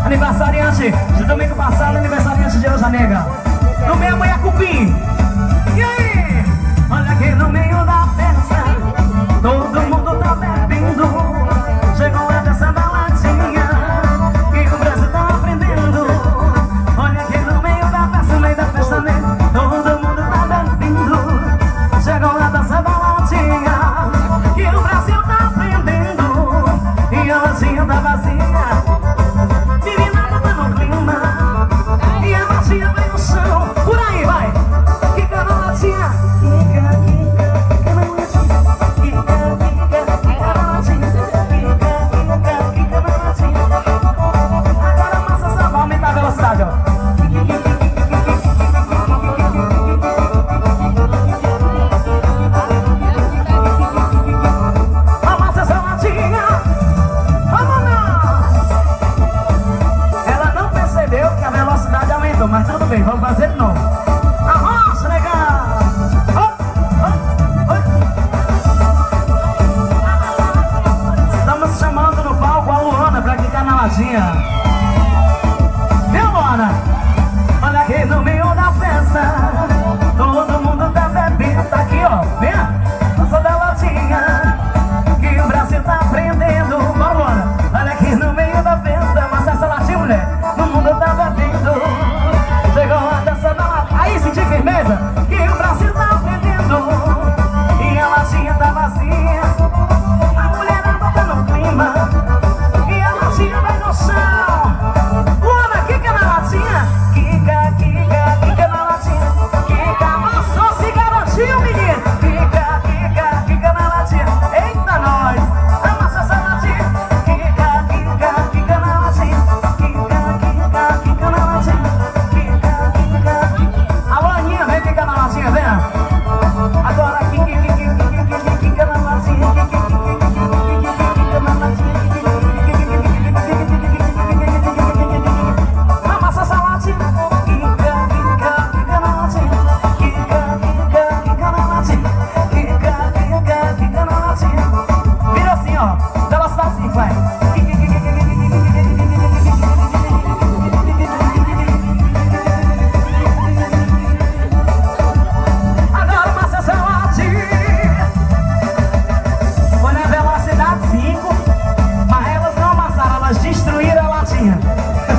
Aniversariante de domingo passado, aniversariante de hoje, nega. No meio amanhã, cupim. E aí? Olha aqui no meio da festa, todo mundo tá bebendo. Chegou a dessa baladinha que o Brasil tá aprendendo. Olha aqui no meio da festa, no meio da festa, né? Todo mundo tá bebendo. Chegou a dessa baladinha que o Brasil tá aprendendo. E a latinha tá vazia. Menina, tá no clima. E a latinha vai no chão. Por aí, vai. Martinha.